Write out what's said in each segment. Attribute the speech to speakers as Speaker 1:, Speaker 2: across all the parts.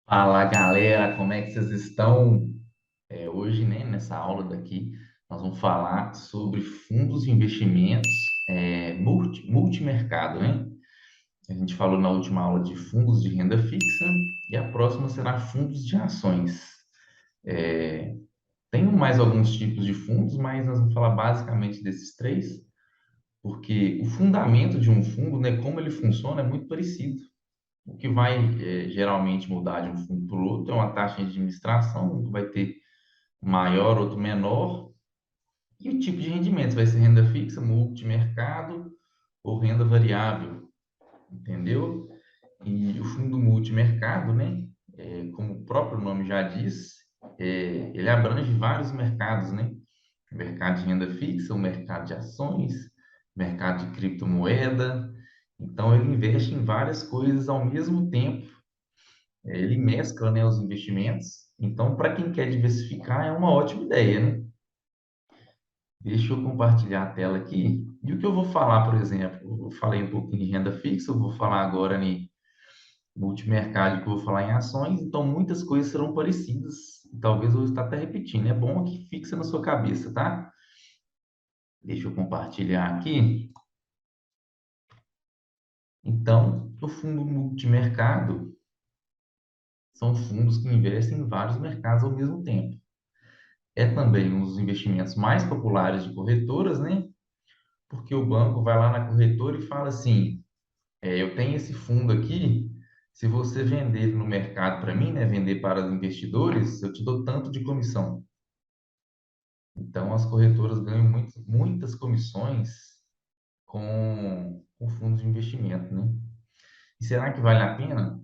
Speaker 1: Fala galera, como é que vocês estão? Hoje, né, nessa aula daqui, nós vamos falar sobre fundos de investimentos multimercado, né? A gente falou na última aula de fundos de renda fixa e a próxima será fundos de ações. É, Tem mais alguns tipos de fundos, mas nós vamos falar basicamente desses três, porque o fundamento de um fundo, né, como ele funciona, é muito parecido. O que vai geralmente mudar de um fundo para o outro é uma taxa de administração, um vai ter maior, outro menor, e o tipo de rendimento vai ser renda fixa, multimercado ou renda variável, entendeu? E o fundo multimercado, né, como o próprio nome já diz, ele abrange vários mercados, né? O mercado de renda fixa, o mercado de ações, mercado de criptomoeda. Então, ele investe em várias coisas ao mesmo tempo. Ele mescla, né, os investimentos. Então, para quem quer diversificar, é uma ótima ideia, né? Deixa eu compartilhar a tela aqui. E o que eu vou falar, por exemplo, eu falei um pouquinho de renda fixa, eu vou falar agora em multimercado, que eu vou falar em ações, então muitas coisas serão parecidas. Talvez eu esteja até repetindo. É bom que fixa na sua cabeça, tá? Deixa eu compartilhar aqui. Então, o fundo multimercado são fundos que investem em vários mercados ao mesmo tempo. É também um dos investimentos mais populares de corretoras, né? Porque o banco vai lá na corretora e fala assim: eu tenho esse fundo aqui, se você vender no mercado para mim, né, vender para os investidores, eu te dou tanto de comissão. Então, as corretoras ganham muitas comissões com fundos de investimento, né? E será que vale a pena?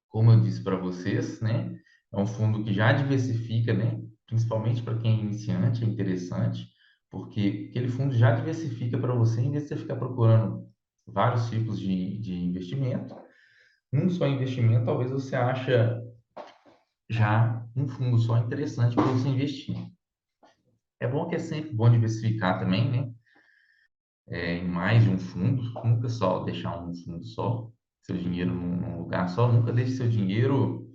Speaker 1: Como eu disse para vocês, né? É um fundo que já diversifica, né? Principalmente para quem é iniciante, é interessante, porque aquele fundo já diversifica para você, em vez de você ficar procurando vários tipos de investimento. Um só investimento, talvez você acha já um fundo só interessante para você investir. É bom que é sempre bom diversificar também, né? Em mais de um fundo, nunca só deixar um fundo só, seu dinheiro num lugar só, nunca deixe seu dinheiro,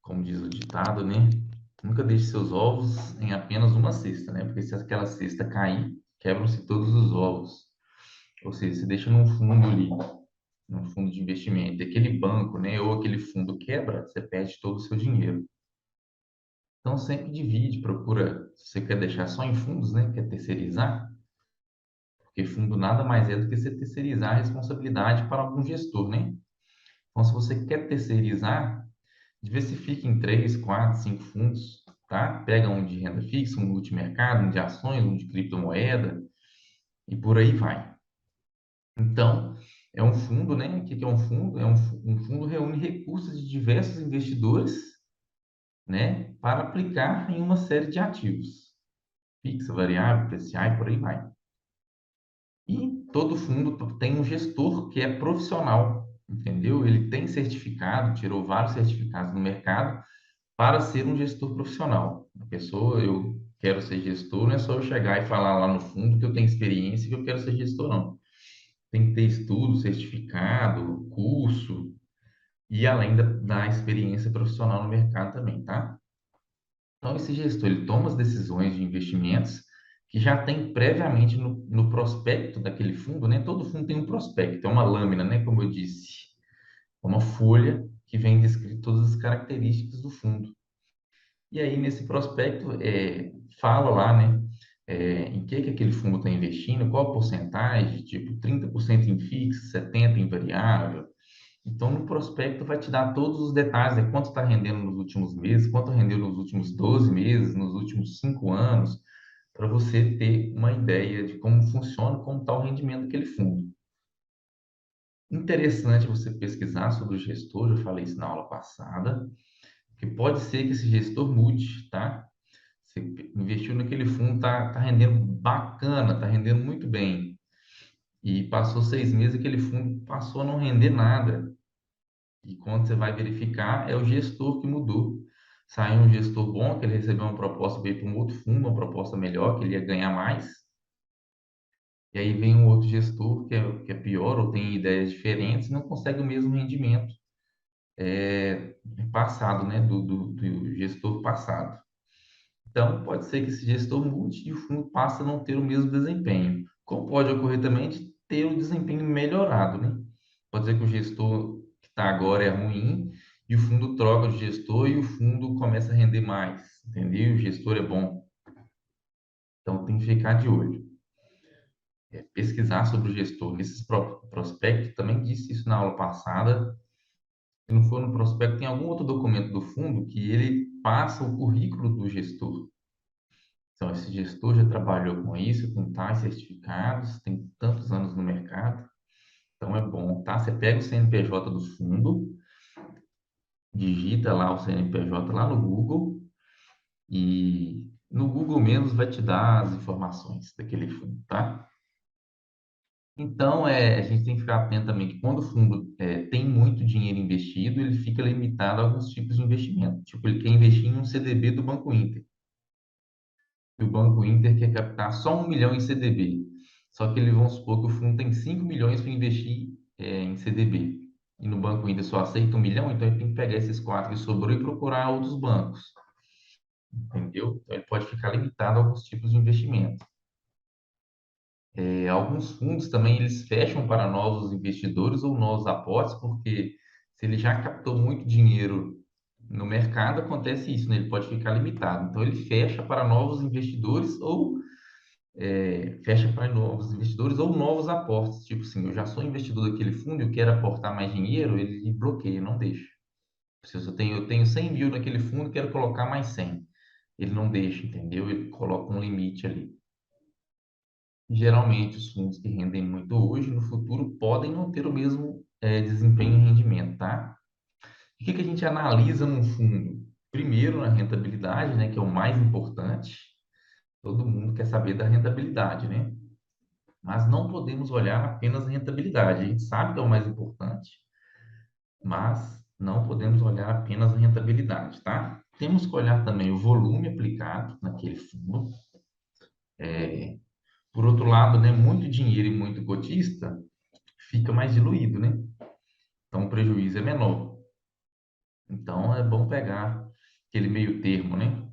Speaker 1: como diz o ditado, né? Nunca deixe seus ovos em apenas uma cesta, né? Porque se aquela cesta cair, quebram-se todos os ovos. Ou seja, se deixa num fundo ali, num fundo de investimento, e aquele banco, né, ou aquele fundo quebra, você perde todo o seu dinheiro. Então, sempre divide, procura, se você quer deixar só em fundos, né, quer terceirizar, porque fundo nada mais é do que você terceirizar a responsabilidade para algum gestor, né? Então, se você quer terceirizar, diversifique em 3, 4, 5 fundos, tá? Pega um de renda fixa, um multimercado, um de ações, um de criptomoeda e por aí vai. Então, é um fundo, né? O que que é um fundo? Um fundo reúne recursos de diversos investidores, né? Para aplicar em uma série de ativos, fixa, variável, PCA e por aí vai. E todo fundo tem um gestor que é profissional, entendeu? Ele tem certificado, tirou vários certificados no mercado para ser um gestor profissional. A pessoa, eu quero ser gestor, não é só eu chegar e falar lá no fundo que eu tenho experiência e que eu quero ser gestor, não. Tem que ter estudo, certificado, curso e além da experiência profissional no mercado também, tá? Então, esse gestor, ele toma as decisões de investimentos que já tem previamente no prospecto daquele fundo, né? Todo fundo tem um prospecto, é uma lâmina, né? Como eu disse, é uma folha que vem descrito todas as características do fundo. E aí, nesse prospecto, fala lá, né? Em que aquele fundo está investindo, qual a porcentagem, tipo 30% em fixo, 70% em variável. Então, no prospecto vai te dar todos os detalhes, né? Quanto está rendendo nos últimos meses, quanto rendeu nos últimos 12 meses, nos últimos 5 anos, para você ter uma ideia de como funciona, como está o rendimento daquele fundo. Interessante você pesquisar sobre o gestor, eu falei isso na aula passada, que pode ser que esse gestor mude, tá? Você investiu naquele fundo, tá rendendo bacana, tá rendendo muito bem. E passou 6 meses, aquele fundo passou a não render nada. E quando você vai verificar, é o gestor que mudou. Saiu um gestor bom, que ele recebeu uma proposta, veio para um outro fundo, uma proposta melhor, que ele ia ganhar mais. E aí vem um outro gestor que é pior, ou tem ideias diferentes, e não consegue o mesmo rendimento. passado, né, do gestor passado. Então, pode ser que esse gestor mude e o fundo passe a não ter o mesmo desempenho. Como pode ocorrer também de ter o desempenho melhorado, né? Pode ser que o gestor que está agora é ruim e o fundo troca de gestor e o fundo começa a render mais, entendeu? O gestor é bom. Então, tem que ficar de olho. Pesquisar sobre o gestor. Nesses prospectos, também disse isso na aula passada. Se não for no prospecto, tem algum outro documento do fundo que ele passa o currículo do gestor. Então, esse gestor já trabalhou com isso, tem tais certificados, tem tantos anos no mercado. Então, é bom, tá? Você pega o CNPJ do fundo, digita lá o CNPJ lá no Google e no Google mesmo vai te dar as informações daquele fundo, tá? Então, a gente tem que ficar atento também que quando o fundo tem muito dinheiro investido, ele fica limitado a alguns tipos de investimento. Tipo, ele quer investir em um CDB do Banco Inter. E o Banco Inter quer captar só 1 milhão em CDB. Só que eles vão supor que o fundo tem 5 milhões para investir em CDB. E no Banco Inter só aceita 1 milhão, então ele tem que pegar esses quatro que sobrou e procurar outros bancos. Entendeu? Então ele pode ficar limitado a alguns tipos de investimento. Alguns fundos também eles fecham para novos investidores ou novos aportes, porque se ele já captou muito dinheiro no mercado, acontece isso, né? Ele pode ficar limitado. Então ele fecha para novos investidores ou fecha para novos investidores ou novos aportes. Tipo assim, eu já sou investidor daquele fundo e eu quero aportar mais dinheiro, ele bloqueia, não deixa. Se eu tenho 100 mil naquele fundo e quero colocar mais 100, ele não deixa, entendeu? Ele coloca um limite ali. Geralmente, os fundos que rendem muito hoje, no futuro, podem não ter o mesmo desempenho e rendimento, tá? O que que a gente analisa num fundo? Primeiro, na rentabilidade, né, que é o mais importante. Todo mundo quer saber da rentabilidade, né? Mas não podemos olhar apenas a rentabilidade. A gente sabe que é o mais importante, mas não podemos olhar apenas a rentabilidade, tá? Temos que olhar também o volume aplicado naquele fundo. Por outro lado, né, muito dinheiro e muito cotista fica mais diluído, né? Então o prejuízo é menor. Então é bom pegar aquele meio termo, né?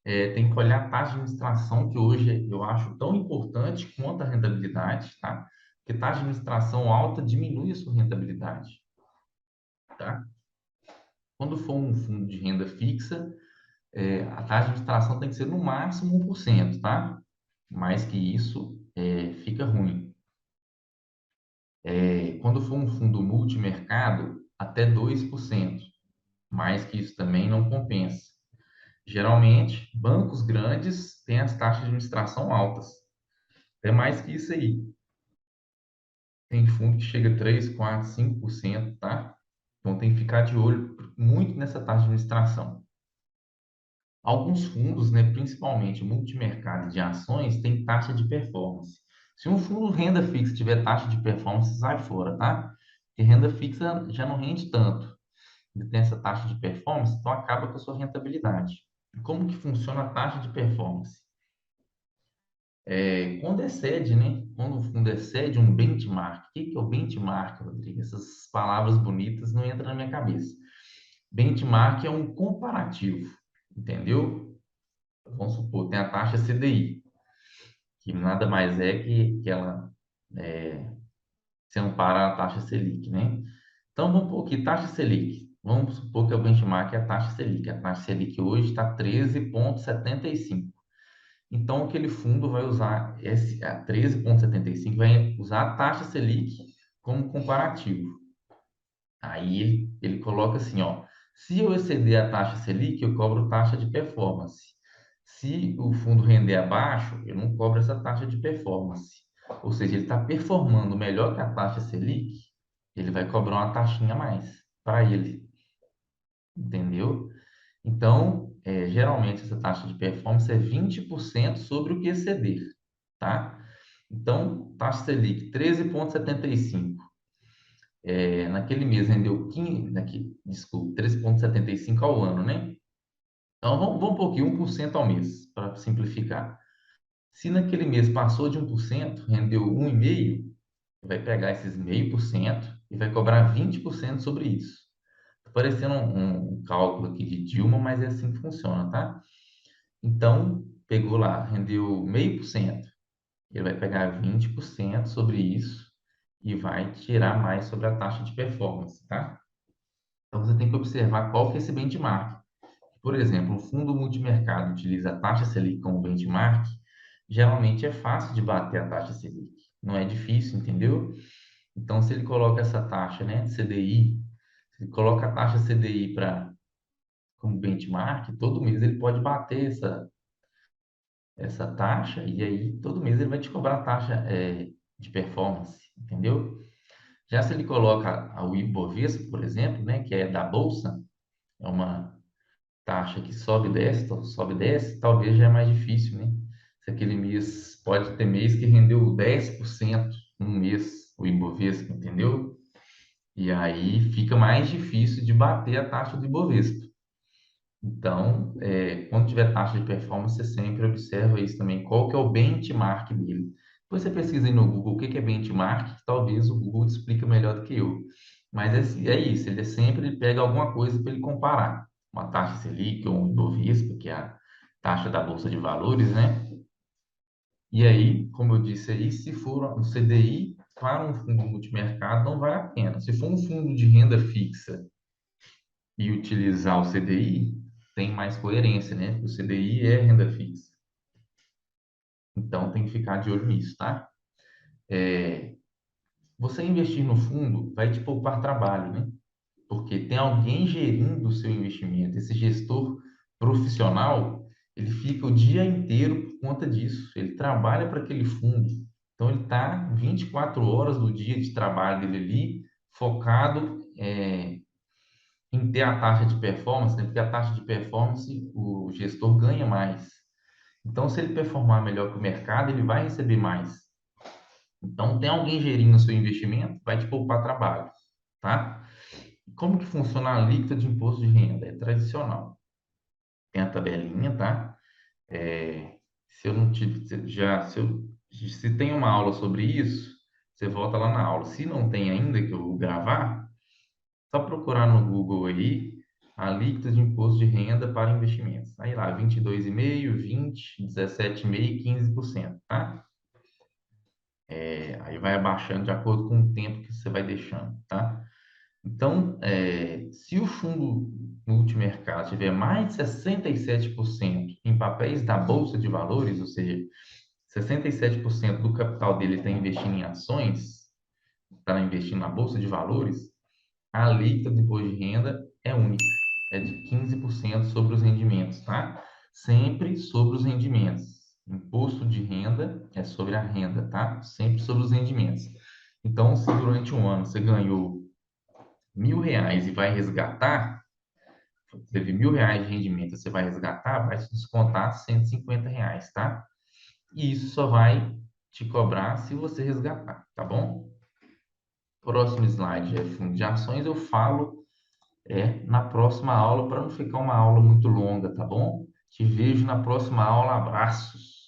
Speaker 1: Tem que olhar a taxa de administração, que hoje eu acho tão importante quanto a rentabilidade, tá? Porque taxa de administração alta diminui a sua rentabilidade, tá? Quando for um fundo de renda fixa, a taxa de administração tem que ser no máximo 1%, tá? Mais que isso, fica ruim. Quando for um fundo multimercado, até 2%. Mais que isso também não compensa. Geralmente, bancos grandes têm as taxas de administração altas. É mais que isso aí. Tem fundo que chega a 3, 4, 5%, tá? Então tem que ficar de olho muito nessa taxa de administração. Alguns fundos, né, principalmente multimercado de ações, têm taxa de performance. Se um fundo renda fixa tiver taxa de performance, sai fora, tá? Porque renda fixa já não rende tanto. Ele tem essa taxa de performance, então acaba com a sua rentabilidade. Como que funciona a taxa de performance? Quando excede, né? Quando o fundo excede um benchmark. O que que é o benchmark, Rodrigo? Essas palavras bonitas não entram na minha cabeça. Benchmark é um comparativo, entendeu? Vamos supor, tem a taxa CDI, que nada mais é que ela é, se ampara a taxa Selic, né? Então, vamos supor que taxa Selic. Vamos supor que o benchmark é a taxa Selic. A taxa Selic hoje está 13,75. Então, aquele fundo vai usar a 13,75, vai usar a taxa Selic como comparativo. Aí ele coloca assim, ó, se eu exceder a taxa Selic, eu cobro taxa de performance. Se o fundo render abaixo, eu não cobro essa taxa de performance. Ou seja, ele está performando melhor que a taxa Selic, ele vai cobrar uma taxinha a mais para ele, entendeu? Então, geralmente essa taxa de performance é 20% sobre o que exceder, tá? Então, taxa Selic 13,75. Naquele mês rendeu 15, desculpa, 13,75 ao ano, né? Então, vamos um pouquinho, 1% ao mês, para simplificar. Se naquele mês passou de 1%, rendeu 1,5%, vai pegar esses 0,5% e vai cobrar 20% sobre isso. parecendo um cálculo aqui de Dilma, mas é assim que funciona, tá? Então, pegou lá, rendeu 0,5%. Ele vai pegar 20% sobre isso e vai tirar mais sobre a taxa de performance, tá? Então, você tem que observar qual que é esse benchmark. Por exemplo, um fundo multimercado utiliza a taxa Selic como benchmark, geralmente é fácil de bater a taxa Selic. Não é difícil, entendeu? Então, se ele coloca essa taxa, né, CDI, se ele coloca a taxa CDI como benchmark, todo mês ele pode bater essa taxa e aí todo mês ele vai te cobrar a taxa de performance, entendeu? Já se ele coloca o Ibovespa, por exemplo, né, que é da bolsa, é uma taxa que sobe e desce, talvez já é mais difícil, né? Se aquele mês pode ter mês que rendeu 10% num mês o Ibovespa, entendeu? E aí fica mais difícil de bater a taxa do Ibovespa. Então, quando tiver taxa de performance, você sempre observa isso também, qual que é o benchmark dele. Depois você pesquisa aí no Google o que que é benchmark, que talvez o Google te explica melhor do que eu. Mas é isso, ele sempre pega alguma coisa para ele comparar. Uma taxa Selic ou um Ibovespa, que é a taxa da Bolsa de Valores, né? E aí, como eu disse aí, se for um CDI para um fundo multimercado, não vale a pena. Se for um fundo de renda fixa e utilizar o CDI, tem mais coerência, né? Porque o CDI é renda fixa. Então, tem que ficar de olho nisso, tá? Você investir no fundo vai te poupar trabalho, né? Porque tem alguém gerindo o seu investimento. Esse gestor profissional, ele fica o dia inteiro por conta disso. Ele trabalha para aquele fundo. Então, ele está 24 horas do dia de trabalho dele ali, focado, em ter a taxa de performance, né? Porque a taxa de performance, o gestor ganha mais. Então, se ele performar melhor que o mercado, ele vai receber mais. Então, tem alguém gerindo o seu investimento, vai te poupar trabalho, tá? Como que funciona a alíquota de imposto de renda? É tradicional. Tem a tabelinha, tá? Se eu não tive, se tem uma aula sobre isso, você volta lá na aula. Se não tem ainda, que eu vou gravar, só procurar no Google aí, alíquota de imposto de renda para investimentos. Aí lá, 22,5%, 20%, 17,5% e 15%, tá? Aí vai abaixando de acordo com o tempo que você vai deixando, tá? Então, se o fundo multimercado tiver mais de 67% em papéis da Bolsa de Valores, ou seja, 67% do capital dele está investindo em ações, está investindo na Bolsa de Valores, a alíquota de imposto de renda é única, é de 15% sobre os rendimentos, tá? Sempre sobre os rendimentos. Imposto de renda é sobre a renda, tá? Sempre sobre os rendimentos. Então, se durante um ano você ganhou R$ 1.000 e vai resgatar, teve R$ 1.000 de rendimento, você vai resgatar, vai se descontar R$ 150, tá? E isso só vai te cobrar se você resgatar, tá bom? Próximo slide é fundo de ações, eu falo na próxima aula para não ficar uma aula muito longa, tá bom? Te vejo na próxima aula, abraços.